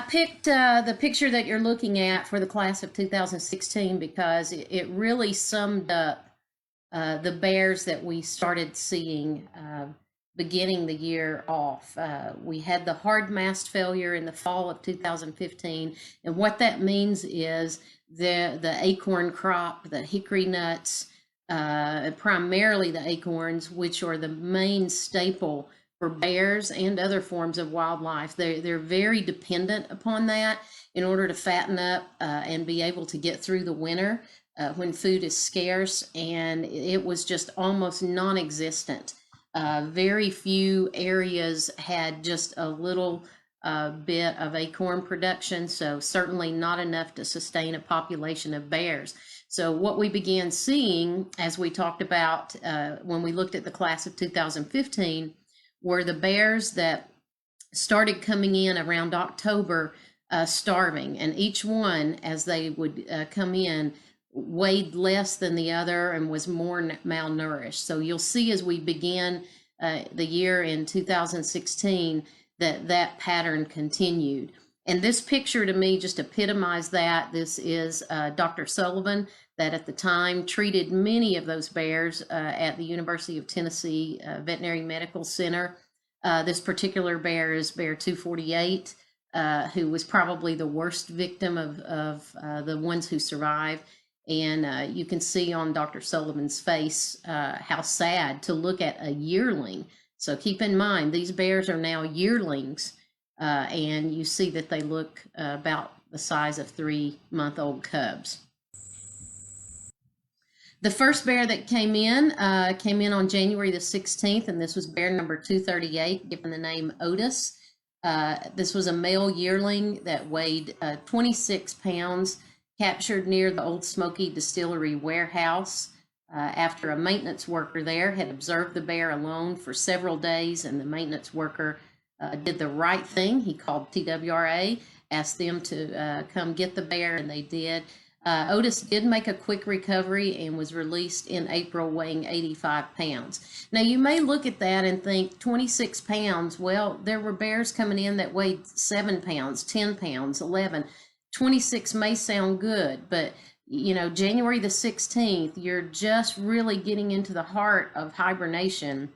picked the picture that you're looking at for the class of 2016 because it really summed up the bears that we started seeing beginning the year off. We had the hard mast failure in the fall of 2015, and what that means is the acorn crop, the hickory nuts, primarily the acorns, which are the main staple for bears and other forms of wildlife. They're very dependent upon that in order to fatten up and be able to get through the winter when food is scarce, and it was just almost non-existent. Very few areas had just a little bit of acorn production, so certainly not enough to sustain a population of bears. So what we began seeing, as we talked about when we looked at the class of 2015, were the bears that started coming in around October starving, and each one, as they would come in, weighed less than the other and was more malnourished. So you'll see as we begin the year in 2016 that pattern continued. And this picture to me just epitomized that. This is Dr. Sullivan, that at the time treated many of those bears at the University of Tennessee Veterinary Medical Center. This particular bear is bear 248, who was probably the worst victim of the ones who survived. And you can see on Dr. Sullivan's face how sad to look at a yearling. So keep in mind, these bears are now yearlings, and you see that they look about the size of 3-month-old cubs. The first bear that came in on January the 16th, and this was bear number 238, given the name Otis. This was a male yearling that weighed 26 pounds, captured near the Old Smoky Distillery warehouse after a maintenance worker there had observed the bear alone for several days, and the maintenance worker did the right thing. He called TWRA, asked them to come get the bear, and they did. Otis did make a quick recovery and was released in April, weighing 85 pounds. Now, you may look at that and think 26 pounds. Well, there were bears coming in that weighed 7 pounds, 10 pounds, 11. 26 may sound good, but you know, January the 16th, you're just really getting into the heart of hibernation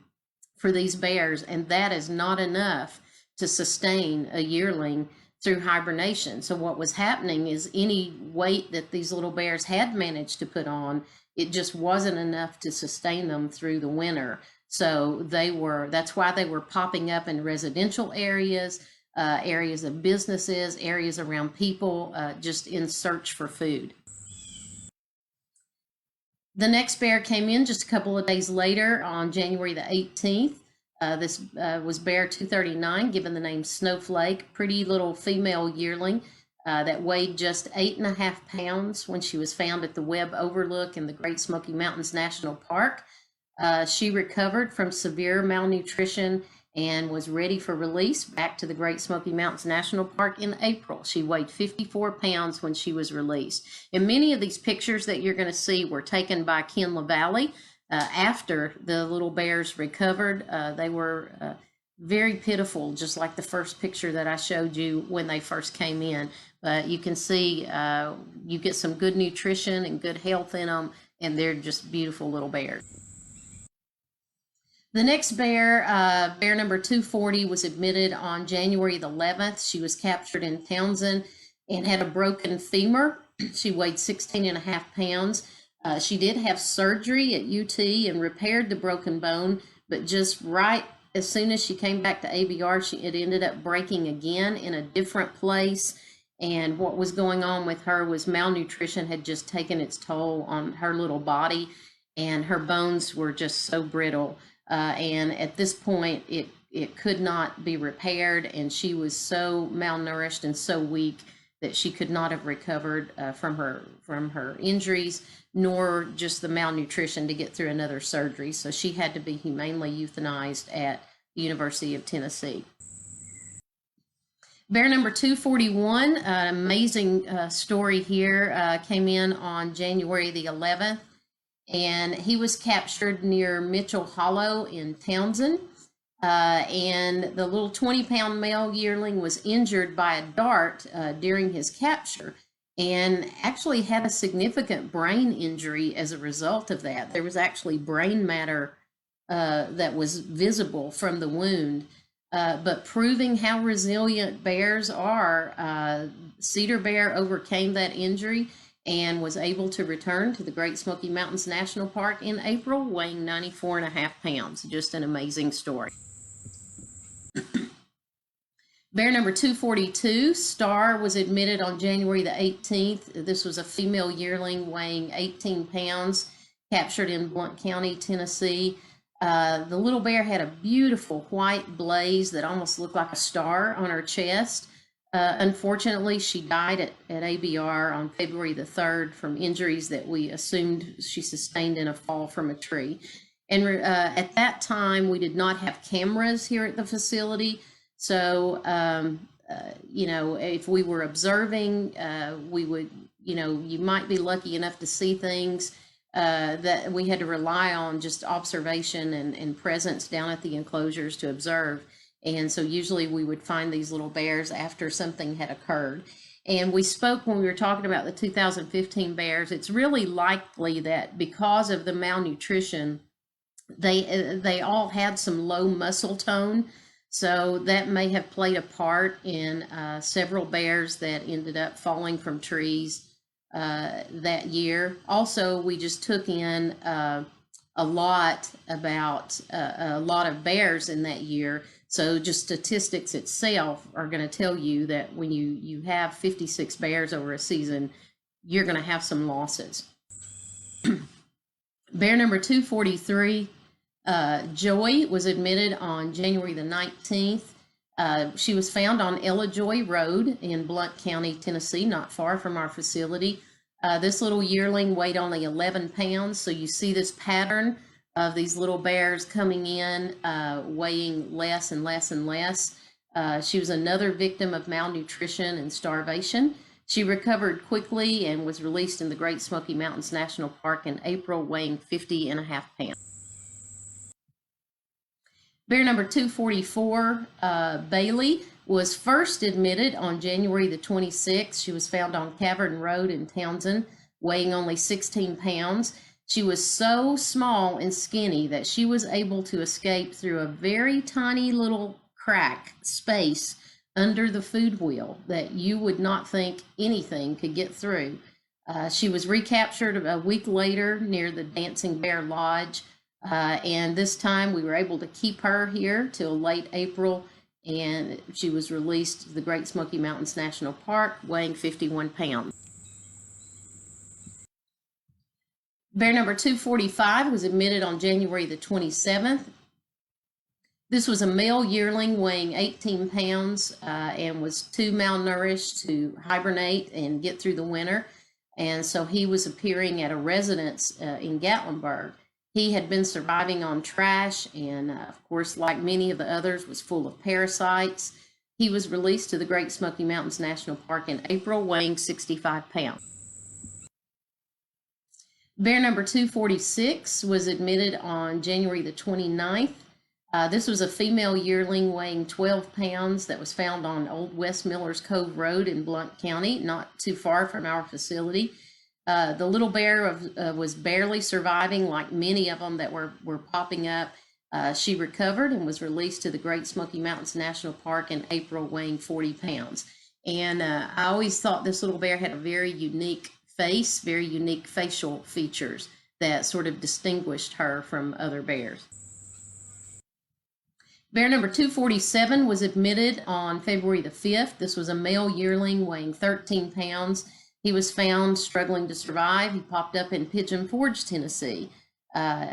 for these bears, and that is not enough to sustain a yearling through hibernation. So what was happening is any weight that these little bears had managed to put on, it just wasn't enough to sustain them through the winter. So that's why they were popping up in residential areas, areas of businesses, areas around people, just in search for food. The next bear came in just a couple of days later on January the 18th. This was bear 239, given the name Snowflake, pretty little female yearling that weighed just 8.5 pounds when she was found at the Webb Overlook in the Great Smoky Mountains National Park. She recovered from severe malnutrition and was ready for release back to the Great Smoky Mountains National Park in April. She weighed 54 pounds when she was released. And many of these pictures that you're going to see were taken by Ken LaValle after the little bears recovered. They were very pitiful, just like the first picture that I showed you when they first came in. But you can see you get some good nutrition and good health in them, and they're just beautiful little bears. The next bear, bear number 240, was admitted on January the 11th. She was captured in Townsend and had a broken femur. She weighed 16.5 pounds. She did have surgery at UT and repaired the broken bone, but just right as soon as she came back to ABR, it ended up breaking again in a different place. And what was going on with her was malnutrition had just taken its toll on her little body, and her bones were just so brittle. And at this point, it could not be repaired, and she was so malnourished and so weak that she could not have recovered from her injuries, nor just the malnutrition to get through another surgery. So she had to be humanely euthanized at the University of Tennessee. Bear number 241, an amazing story here, came in on January the 11th. And he was captured near Mitchell Hollow in Townsend. and the little 20-pound male yearling was injured by a dart during his capture and actually had a significant brain injury as a result of that. There was actually brain matter that was visible from the wound. But proving how resilient bears are, Cedar Bear overcame that injury and was able to return to the Great Smoky Mountains National Park in April, weighing 94.5 pounds. Just an amazing story. Bear number 242, Star, was admitted on January the 18th. This was a female yearling weighing 18 pounds, captured in Blount County, Tennessee. The little bear had a beautiful white blaze that almost looked like a star on her chest. Unfortunately, she died at ABR on February the 3rd from injuries that we assumed she sustained in a fall from a tree. And at that time, we did not have cameras here at the facility. So, you know, if we were observing, we would, you know, you might be lucky enough to see things that we had to rely on just observation and presence down at the enclosures to observe. And so usually we would find these little bears after something had occurred. And we spoke when we were talking about the 2015 bears. It's really likely that because of the malnutrition, they all had some low muscle tone. So that may have played a part in several bears that ended up falling from trees that year. Also, we just took in a lot of bears in that year. So just statistics itself are going to tell you that when you have 56 bears over a season, you're going to have some losses. Bear number 243, Joy, was admitted on January the 19th. She was found on Ella Joy Road in Blount County, Tennessee, not far from our facility. This little yearling weighed only 11 pounds, so you see this pattern of these little bears coming in, weighing less and less and less. She was another victim of malnutrition and starvation. She recovered quickly and was released in the Great Smoky Mountains National Park in April, weighing 50.5 pounds. Bear number 244, Bailey, was first admitted on January the 26th. She was found on Cavern Road in Townsend, weighing only 16 pounds. She was so small and skinny that she was able to escape through a very tiny little crack space under the food wheel that you would not think anything could get through. She was recaptured a week later near the Dancing Bear Lodge. And this time we were able to keep her here till late April, and she was released to the Great Smoky Mountains National Park, weighing 51 pounds. Bear number 245 was admitted on January the 27th. This was a male yearling weighing 18 pounds and was too malnourished to hibernate and get through the winter. And so he was appearing at a residence in Gatlinburg. He had been surviving on trash and, of course, like many of the others, was full of parasites. He was released to the Great Smoky Mountains National Park in April, weighing 65 pounds. Bear number 246 was admitted on January the 29th. This was a female yearling weighing 12 pounds that was found on Old West Millers Cove Road in Blount County, not too far from our facility. The little bear was barely surviving, like many of them that were popping up. She recovered and was released to the Great Smoky Mountains National Park in April, weighing 40 pounds. And I always thought this little bear had a very unique face, very unique facial features that sort of distinguished her from other bears. Bear number 247 was admitted on February the 5th. This was a male yearling weighing 13 pounds. He was found struggling to survive. He popped up in Pigeon Forge, Tennessee.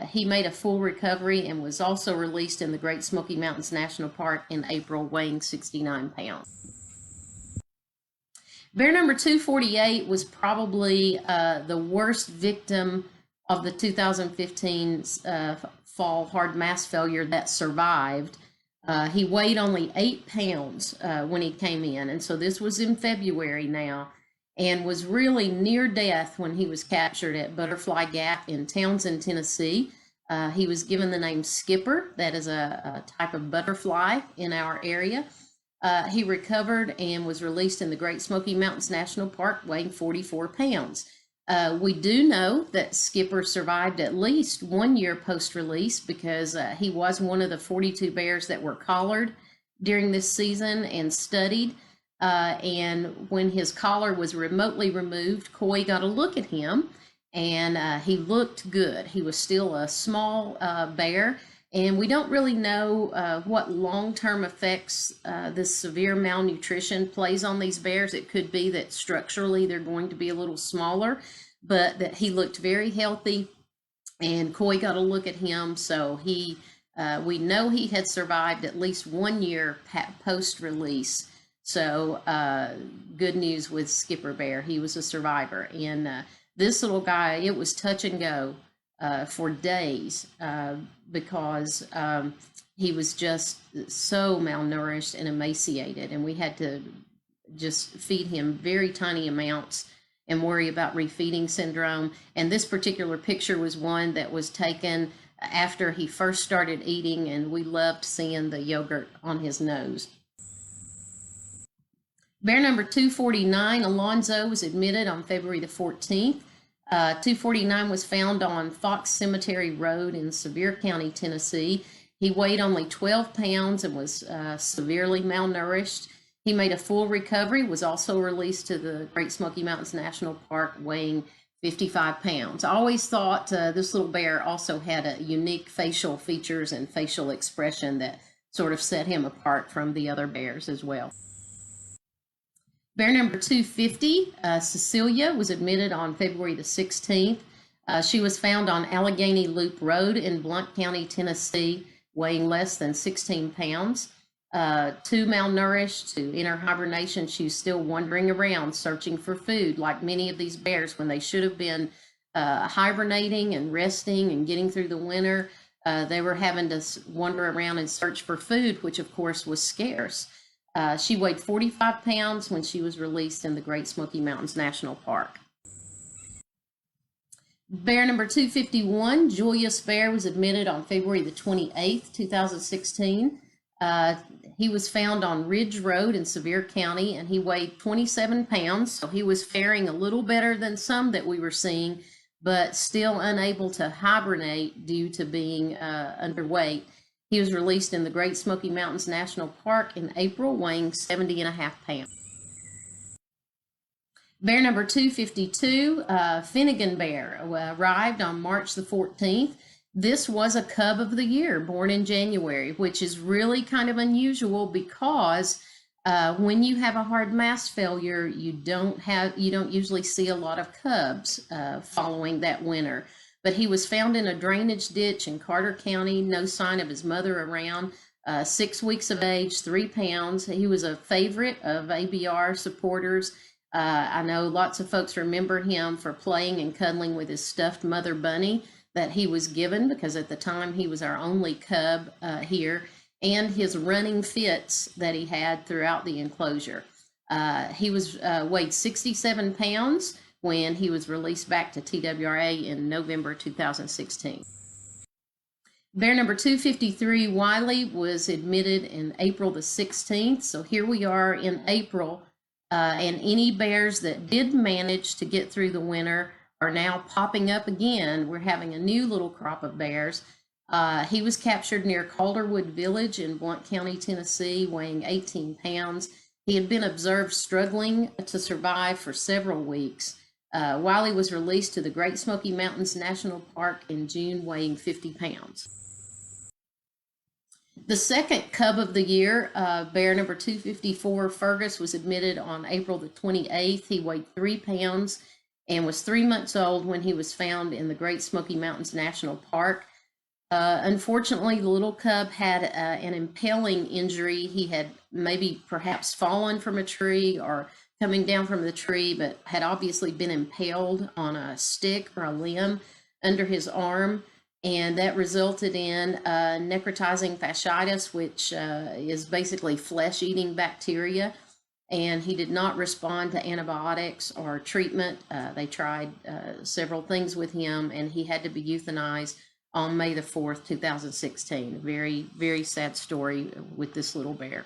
He made a full recovery and was also released in the Great Smoky Mountains National Park in April, weighing 69 pounds. Bear number 248 was probably the worst victim of the 2015 fall hard mass failure that survived. He weighed only 8 pounds when he came in, and so this was in February now, and was really near death when he was captured at Butterfly Gap in Townsend, Tennessee. He was given the name Skipper. That is a type of butterfly in our area. He recovered and was released in the Great Smoky Mountains National Park, weighing 44 pounds. We do know that Skipper survived at least 1 year post-release because he was one of the 42 bears that were collared during this season and studied. And when his collar was remotely removed, Coy got a look at him, and he looked good. He was still a small bear, and we don't really know what long-term effects this severe malnutrition plays on these bears. It could be that structurally they're going to be a little smaller, but that he looked very healthy, and Coy got a look at him, so we know he had survived at least 1 year post-release. So good news with Skipper Bear. He was a survivor, and this little guy, it was touch and go for days because he was just so malnourished and emaciated, and we had to just feed him very tiny amounts and worry about refeeding syndrome. And this particular picture was one that was taken after he first started eating, and we loved seeing the yogurt on his nose. Bear number 249, Alonzo, was admitted on February the 14th. 249 was found on Fox Cemetery Road in Sevier County, Tennessee. He weighed only 12 pounds and was severely malnourished. He made a full recovery, was also released to the Great Smoky Mountains National Park, weighing 55 pounds. I always thought this little bear also had a unique facial features and facial expression that sort of set him apart from the other bears as well. Bear number 250, Cecelia, was admitted on February the 16th. She was found on Allegheny Loop Road in Blount County, Tennessee, weighing less than 16 pounds. Too malnourished to enter hibernation. She was still wandering around searching for food, like many of these bears when they should have been hibernating and resting and getting through the winter. They were having to wander around and search for food, which of course was scarce. She weighed 45 pounds when she was released in the Great Smoky Mountains National Park. Bear number 251, Julius Bear, was admitted on February the 28th, 2016. He was found on Ridge Road in Sevier County, and he weighed 27 pounds, so he was faring a little better than some that we were seeing, but still unable to hibernate due to being underweight. He was released in the Great Smoky Mountains National Park in April, weighing 70.5 pounds. Bear number 252, Finnegan Bear, arrived on March the 14th. This was a cub of the year, born in January, which is really kind of unusual because when you have a hard mast failure, you don't usually see a lot of cubs following that winter. But he was found in a drainage ditch in Carter County, no sign of his mother around, 6 weeks of age, 3 pounds. He was a favorite of ABR supporters. I know lots of folks remember him for playing and cuddling with his stuffed mother bunny that he was given, because at the time he was our only cub here, and his running fits that he had throughout the enclosure. He was weighed 67 pounds when he was released back to TWRA in November 2016. Bear number 253, Wily, was admitted in April the 16th. So here we are in April, and any bears that did manage to get through the winter are now popping up again. We're having a new little crop of bears. He was captured near Calderwood Village in Blount County, Tennessee, weighing 18 pounds. He had been observed struggling to survive for several weeks. Wily was released to the Great Smoky Mountains National Park in June, weighing 50 pounds. The second cub of the year, bear number 254, Fergus, was admitted on April the 28th. He weighed 3 pounds and was 3 months old when he was found in the Great Smoky Mountains National Park. Unfortunately, the little cub had an impaling injury. He had maybe perhaps fallen from a tree or coming down from the tree, but had obviously been impaled on a stick or a limb under his arm, and that resulted in necrotizing fasciitis, which is basically flesh-eating bacteria, and he did not respond to antibiotics or treatment. They tried several things with him, and he had to be euthanized on May the 4th, 2016. Very, very sad story with this little bear.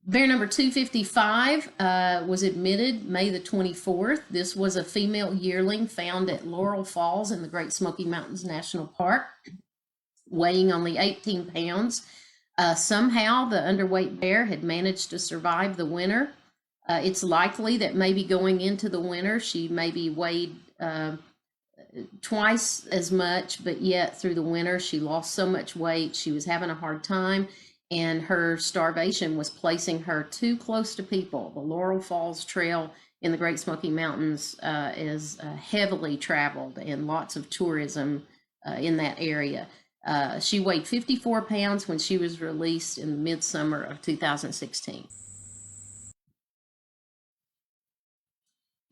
Bear number 255 was admitted May the 24th. This was a female yearling found at Laurel Falls in the Great Smoky Mountains National Park, weighing only 18 pounds. Somehow the underweight bear had managed to survive the winter. It's likely that maybe going into the winter, she maybe weighed twice as much, but yet through the winter, she lost so much weight, she was having a hard time, and her starvation was placing her too close to people. The Laurel Falls Trail in the Great Smoky Mountains is heavily traveled and lots of tourism in that area. She weighed 54 pounds when she was released in the midsummer of 2016.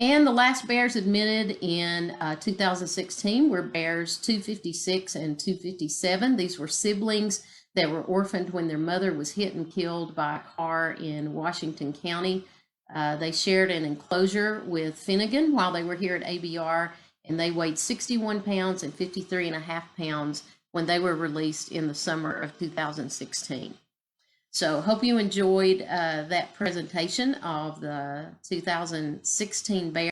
And the last bears admitted in 2016 were bears 256 and 257. These were siblings that were orphaned when their mother was hit and killed by a car in Washington County. They shared an enclosure with Finnegan while they were here at ABR, and they weighed 61 pounds and 53.5 pounds when they were released in the summer of 2016. So hope you enjoyed that presentation of the 2016 bear.